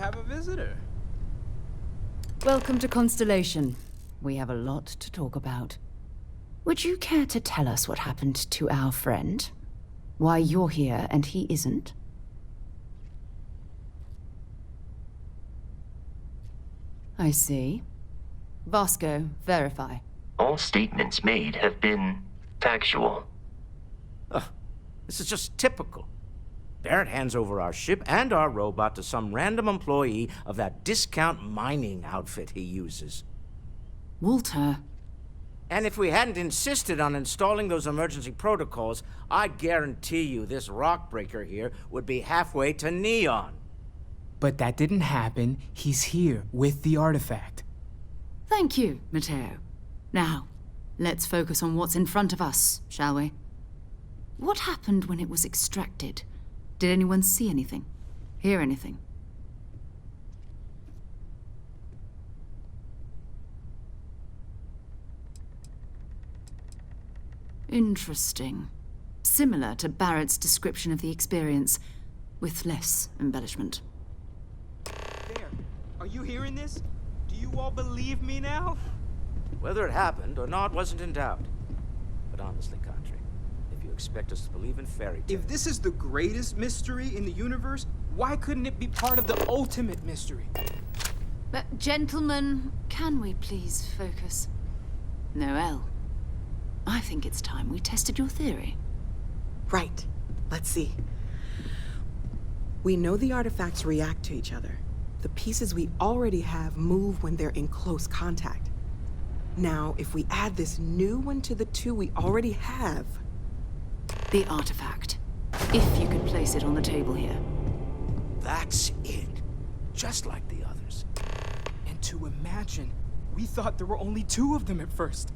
have a visitor. Welcome to Constellation. We have a lot to talk about. Would you care to tell us what happened to our friend? Why you're here and he isn't? I see. Vasco, verify. All statements made have been factual. This is just typical. Barrett hands over our ship and our robot to some random employee of that discount mining outfit he uses. Walter. And if we hadn't insisted on installing those emergency protocols, I guarantee you this rock breaker here would be halfway to Neon. But that didn't happen. He's here with the artifact. Thank you, Matteo. Now, let's focus on what's in front of us, shall we? What happened when it was extracted? Did anyone see anything? Hear anything? Interesting. Similar to Barrett's description of the experience, with less embellishment. There. Are you hearing this? Do you all believe me now? Whether it happened or not wasn't in doubt. But honestly, Country, if you expect us to believe in fairy tales... If this is the greatest mystery in the universe, why couldn't it be part of the ultimate mystery? But, gentlemen, can we please focus? Noel, I think it's time we tested your theory. Right. Let's see. We know the artifacts react to each other. The pieces we already have move when they're in close contact. Now, if we add this new one to the two we already have... The artifact. If you could place it on the table here. That's it. Just like the others. And to imagine, we thought there were only 2 of them at first.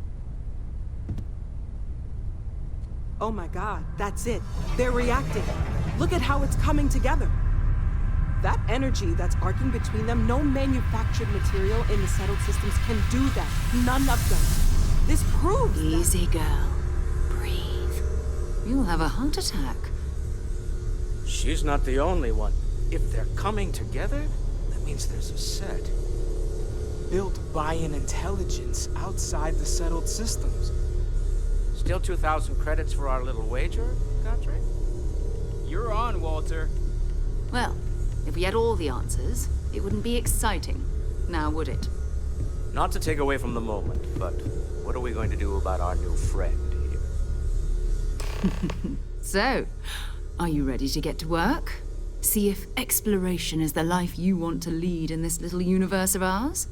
Oh my god, that's it. They're reacting. Look at how it's coming together. That energy that's arcing between them, no manufactured material in the settled systems can do that. None of them. This proves Easy, girl. Breathe. You'll have a heart attack. She's not the only one. If they're coming together, that means there's a set. Built by an intelligence outside the settled systems. Still 2,000 credits for our little wager, Country? You're on, Walter. Well, if we had all the answers, it wouldn't be exciting. Now, would it? Not to take away from the moment, but what are we going to do about our new friend here? So, are you ready to get to work? See if exploration is the life you want to lead in this little universe of ours?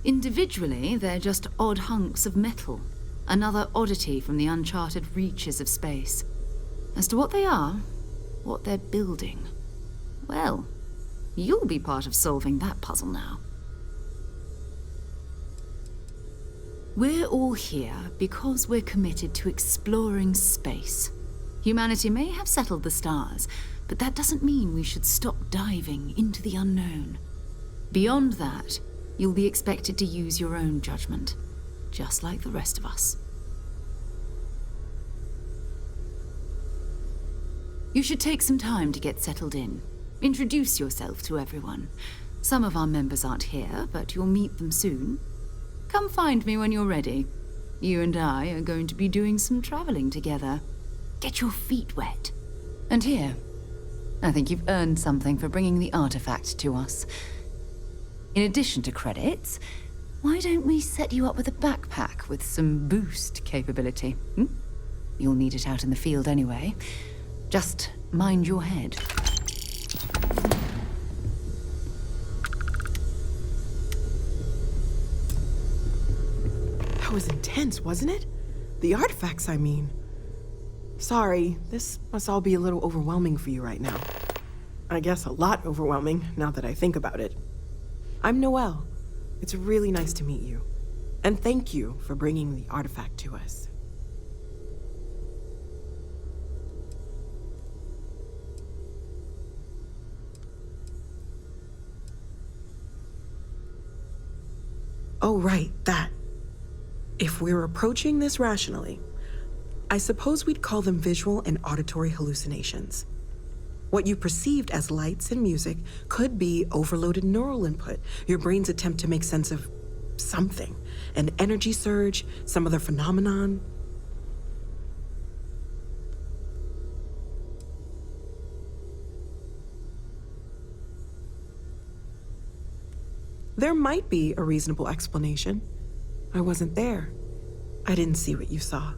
Individually, they're just odd hunks of metal. Another oddity from the uncharted reaches of space. As to what they are, what they're building, well, you'll be part of solving that puzzle now. We're all here because we're committed to exploring space. Humanity may have settled the stars, but that doesn't mean we should stop diving into the unknown. Beyond that, you'll be expected to use your own judgment, just like the rest of us. You should take some time to get settled in. Introduce yourself to everyone. Some of our members aren't here, but you'll meet them soon. Come find me when you're ready. You and I are going to be doing some traveling together. Get your feet wet. And here, I think you've earned something for bringing the artifact to us. In addition to credits, why don't we set you up with a backpack with some boost capability? You'll need it out in the field anyway. Just mind your head. That was intense, wasn't it? The artifacts, I mean. Sorry, this must all be a little overwhelming for you right now. I guess a lot overwhelming, now that I think about it. I'm Noelle. It's really nice to meet you. And thank you for bringing the artifact to us. Oh, right, that. If we're approaching this rationally, I suppose we'd call them visual and auditory hallucinations. What you perceived as lights and music could be overloaded neural input, your brain's attempt to make sense of something, an energy surge, some other phenomenon. There might be a reasonable explanation. I wasn't there. I didn't see what you saw.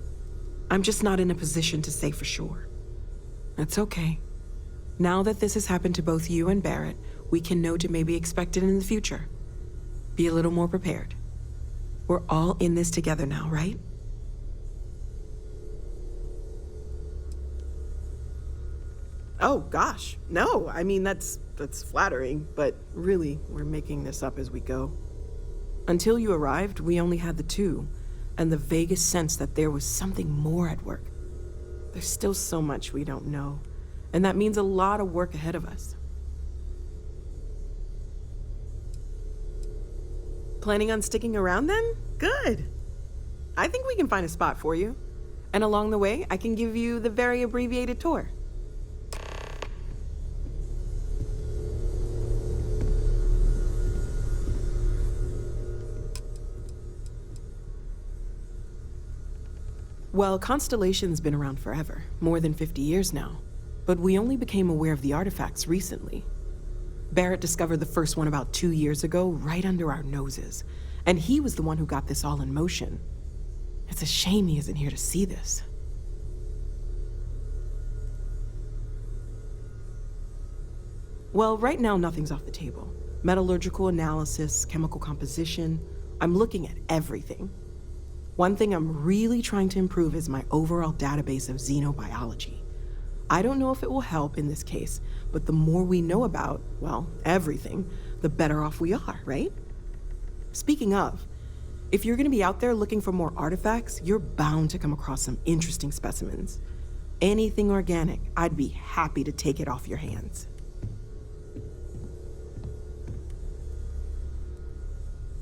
I'm just not in a position to say for sure. It's okay. Now that this has happened to both you and Barrett, we can know to maybe expect it in the future. Be a little more prepared. We're all in this together now, right? Oh, gosh. No, I mean, that's flattering, but really, we're making this up as we go. Until you arrived, we only had the two, and the vaguest sense that there was something more at work. There's still so much we don't know, and that means a lot of work ahead of us. Planning on sticking around then? Good. I think we can find a spot for you. And along the way, I can give you the very abbreviated tour. Well, Constellation's been around forever, more than 50 years now. But we only became aware of the artifacts recently. Barrett discovered the first one about 2 years ago, right under our noses. And he was the one who got this all in motion. It's a shame he isn't here to see this. Well, right now nothing's off the table. Metallurgical analysis, chemical composition. I'm looking at everything. One thing I'm really trying to improve is my overall database of xenobiology. I don't know if it will help in this case, but the more we know about, well, everything, the better off we are, right? Speaking of, if you're gonna be out there looking for more artifacts, you're bound to come across some interesting specimens. Anything organic, I'd be happy to take it off your hands.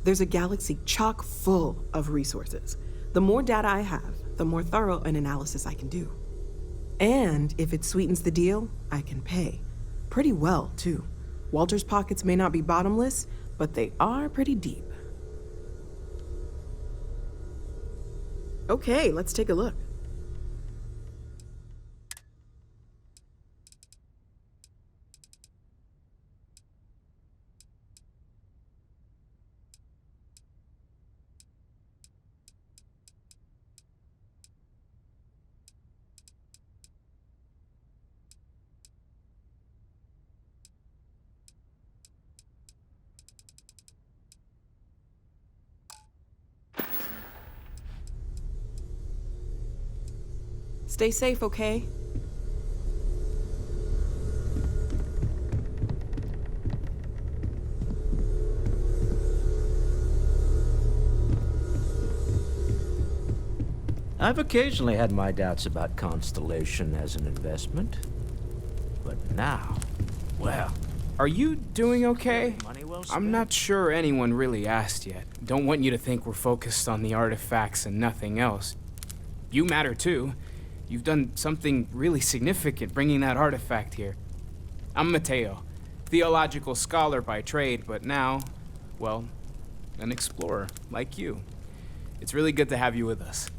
There's a galaxy chock full of resources. The more data I have, the more thorough an analysis I can do. And if it sweetens the deal, I can pay. Pretty well, too. Walter's pockets may not be bottomless, but they are pretty deep. Okay, let's take a look. Stay safe, okay? I've occasionally had my doubts about Constellation as an investment. But now, well, Are you doing okay? money well spent. I'm not sure anyone really asked yet. Don't want you to think we're focused on the artifacts and nothing else. You matter too. You've done something really significant bringing that artifact here. I'm Mateo, theological scholar by trade, but now, well, an explorer like you. It's really good to have you with us.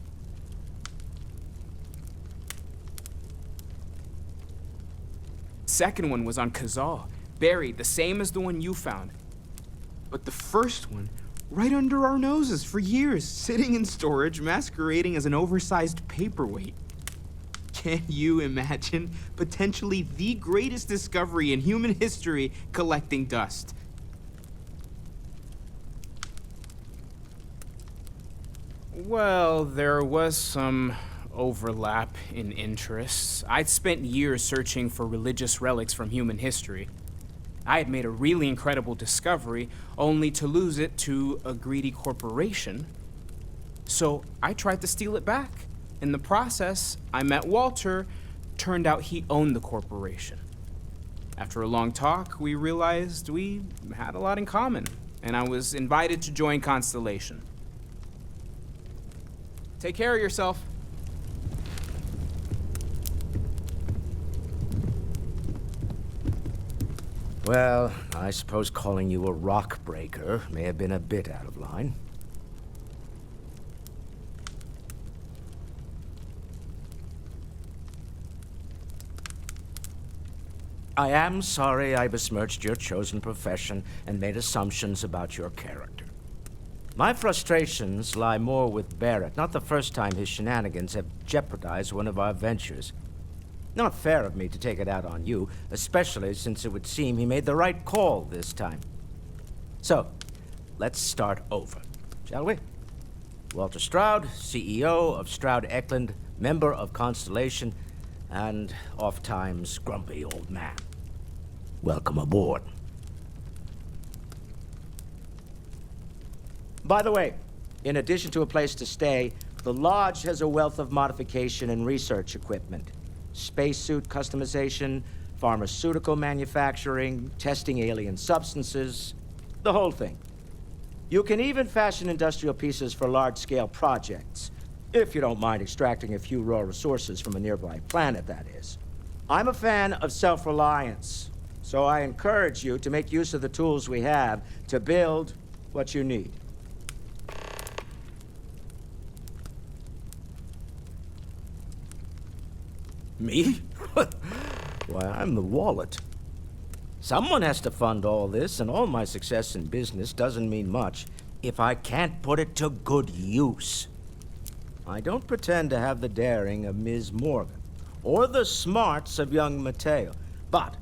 Second one was on Kazal, buried, the same as the one you found. But the first one, right under our noses for years, sitting in storage, masquerading as an oversized paperweight. Can you imagine potentially the greatest discovery in human history collecting dust? Well, there was some overlap in interests. I'd spent years searching for religious relics from human history. I had made a really incredible discovery, only to lose it to a greedy corporation. So I tried to steal it back. In the process, I met Walter. Turned out he owned the corporation. After a long talk, we realized we had a lot in common, and I was invited to join Constellation. Take care of yourself. Well, I suppose calling you a rock breaker may have been a bit out of line. I am sorry I besmirched your chosen profession and made assumptions about your character. My frustrations lie more with Barrett, not the first time his shenanigans have jeopardized one of our ventures. Not fair of me to take it out on you, especially since it would seem he made the right call this time. So, let's start over, shall we? Walter Stroud, CEO of Stroud Eklund, member of Constellation, and oft-times grumpy old man. Welcome aboard. By the way, in addition to a place to stay, the Lodge has a wealth of modification and research equipment. Spacesuit customization, pharmaceutical manufacturing, testing alien substances, the whole thing. You can even fashion industrial pieces for large-scale projects, if you don't mind extracting a few raw resources from a nearby planet, that is. I'm a fan of self-reliance, so I encourage you to make use of the tools we have to build what you need. Me? Why, I'm the wallet. Someone has to fund all this, and all my success in business doesn't mean much if I can't put it to good use. I don't pretend to have the daring of Ms. Morgan, or the smarts of young Mateo, but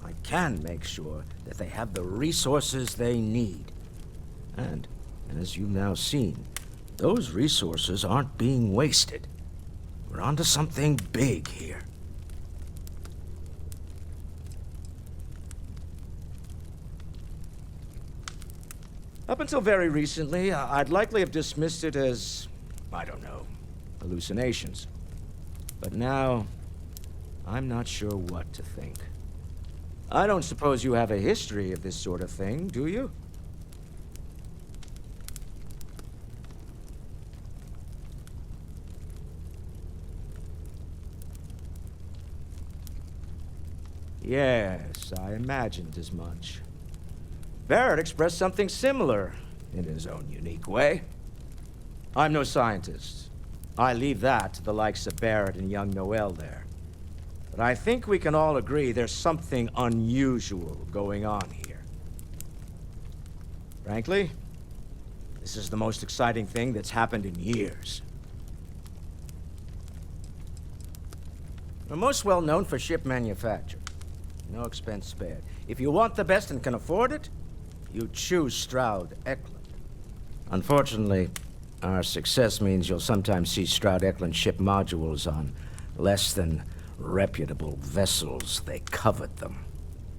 I can make sure that they have the resources they need. And as you've now seen, those resources aren't being wasted. We're onto something big here. Up until very recently, I'd likely have dismissed it as, I don't know, hallucinations. But now, I'm not sure what to think. I don't suppose you have a history of this sort of thing, do you? Yes, I imagined as much. Barrett expressed something similar, in his own unique way. I'm no scientist. I leave that to the likes of Barrett and young Noel there. But I think we can all agree there's something unusual going on here. Frankly, this is the most exciting thing that's happened in years. We're most well known for ship manufacture. No expense spared. If you want the best and can afford it, you choose Stroud Eklund. Unfortunately, our success means you'll sometimes see Stroud Eklund ship modules on less than reputable vessels. They covet them.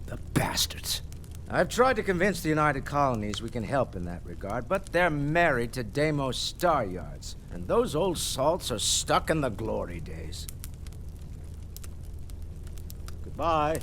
The bastards. I've tried to convince the United Colonies we can help in that regard, but they're married to Deimos Star Yards, and those old salts are stuck in the glory days. Goodbye.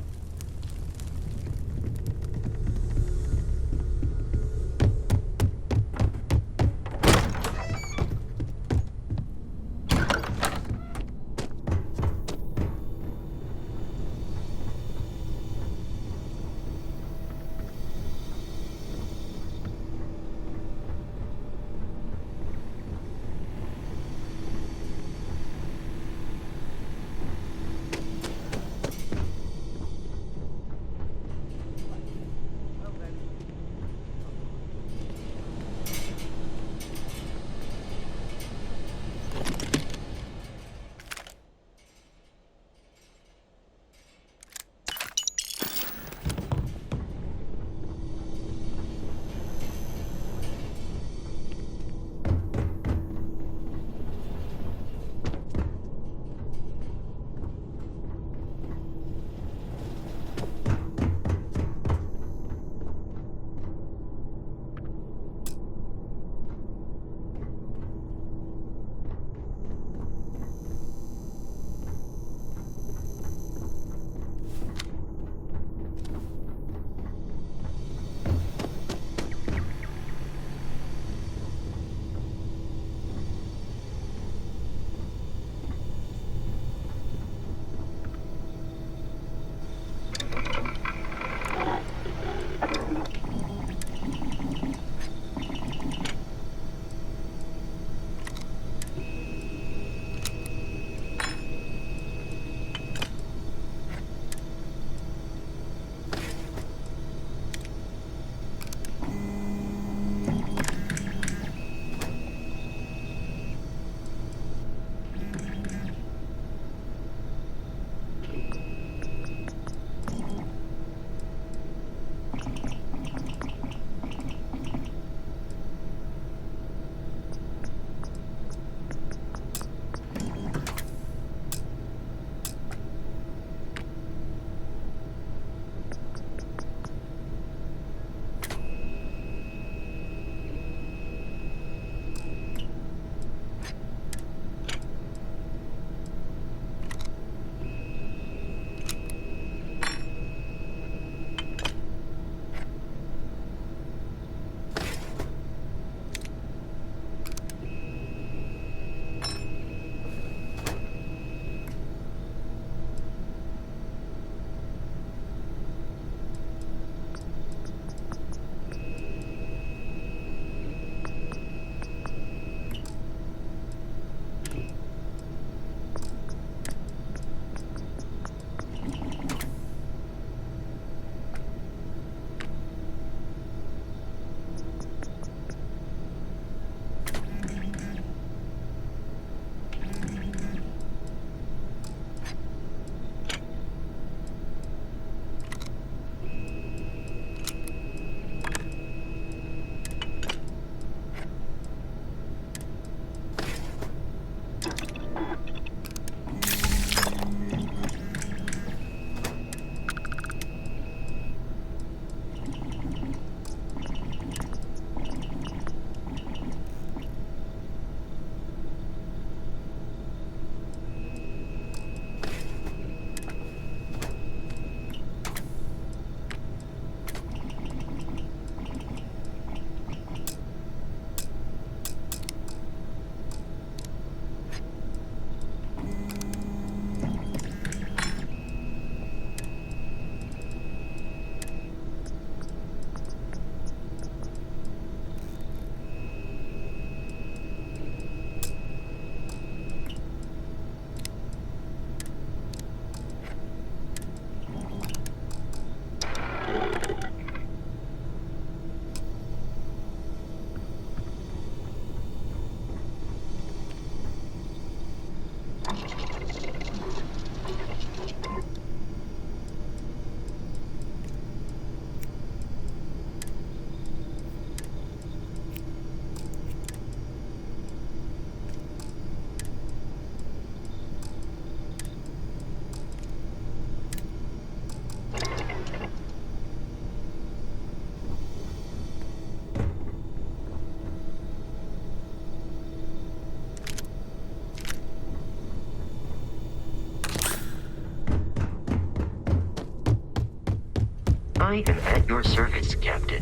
I am at your service, Captain.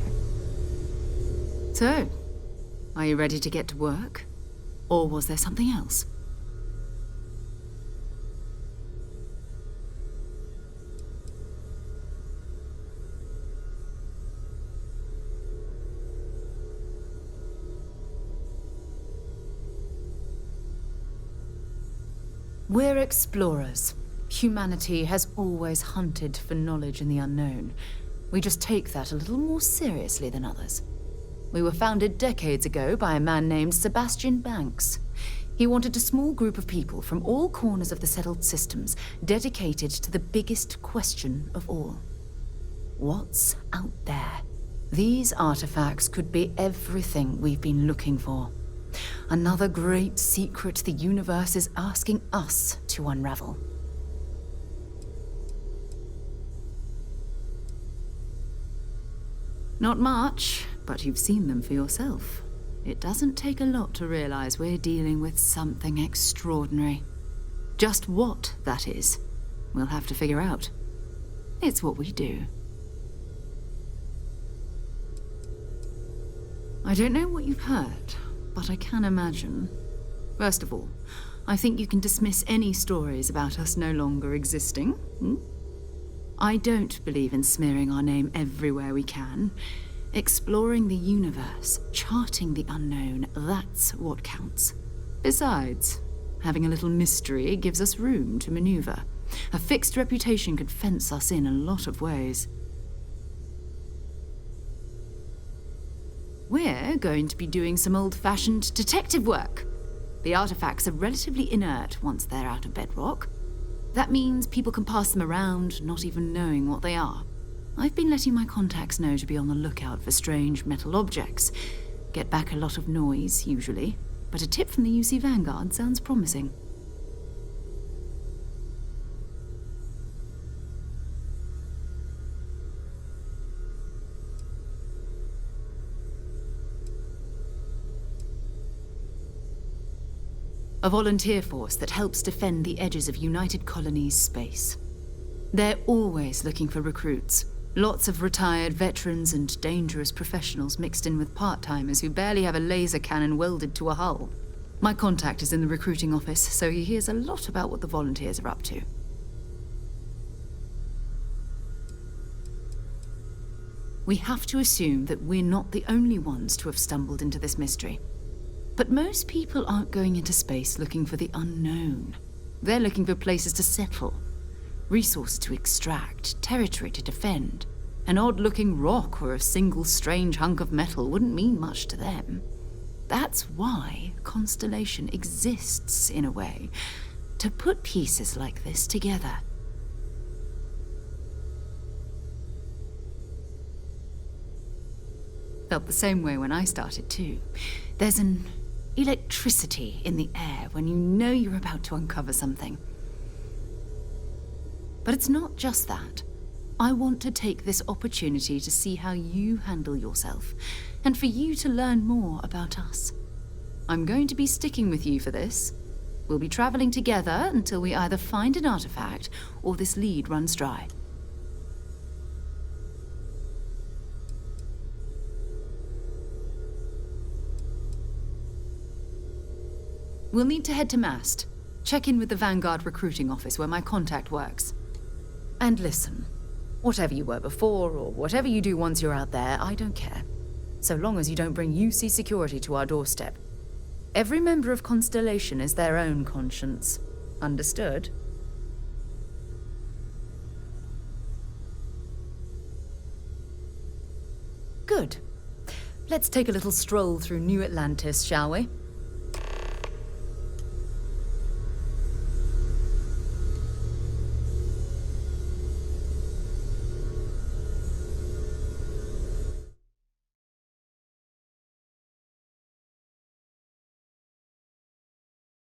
So, are you ready to get to work? Or was there something else? We're explorers. Humanity has always hunted for knowledge in the unknown. We just take that a little more seriously than others. We were founded decades ago by a man named Sebastian Banks. He wanted a small group of people from all corners of the settled systems dedicated to the biggest question of all. What's out there? These artifacts could be everything we've been looking for. Another great secret the universe is asking us to unravel. Not much, but you've seen them for yourself. It doesn't take a lot to realize we're dealing with something extraordinary. Just what that is, we'll have to figure out. It's what we do. I don't know what you've heard, but I can imagine. First of all, I think you can dismiss any stories about us no longer existing. I don't believe in smearing our name everywhere we can. Exploring the universe, charting the unknown, that's what counts. Besides, having a little mystery gives us room to maneuver. A fixed reputation could fence us in a lot of ways. We're going to be doing some old-fashioned detective work. The artifacts are relatively inert once they're out of bedrock. That means people can pass them around, not even knowing what they are. I've been letting my contacts know to be on the lookout for strange metal objects. Get back a lot of noise, usually, but a tip from the UC Vanguard sounds promising. A volunteer force that helps defend the edges of United Colonies space. They're always looking for recruits. Lots of retired veterans and dangerous professionals mixed in with part-timers who barely have a laser cannon welded to a hull. My contact is in the recruiting office, so he hears a lot about what the volunteers are up to. We have to assume that we're not the only ones to have stumbled into this mystery. But most people aren't going into space looking for the unknown. They're looking for places to settle, resources to extract, territory to defend. An odd-looking rock or a single strange hunk of metal wouldn't mean much to them. That's why Constellation exists, in a way, to put pieces like this together. Felt the same way when I started, too. There's an electricity in the air when you know you're about to uncover something. But it's not just that. I want to take this opportunity to see how you handle yourself, and for you to learn more about us. I'm going to be sticking with you for this. We'll be traveling together until we either find an artifact or this lead runs dry. We'll need to head to Mast. Check in with the Vanguard recruiting office where my contact works. And listen, whatever you were before, or whatever you do once you're out there, I don't care. So long as you don't bring UC security to our doorstep. Every member of Constellation is their own conscience. Understood? Good. Let's take a little stroll through New Atlantis, shall we?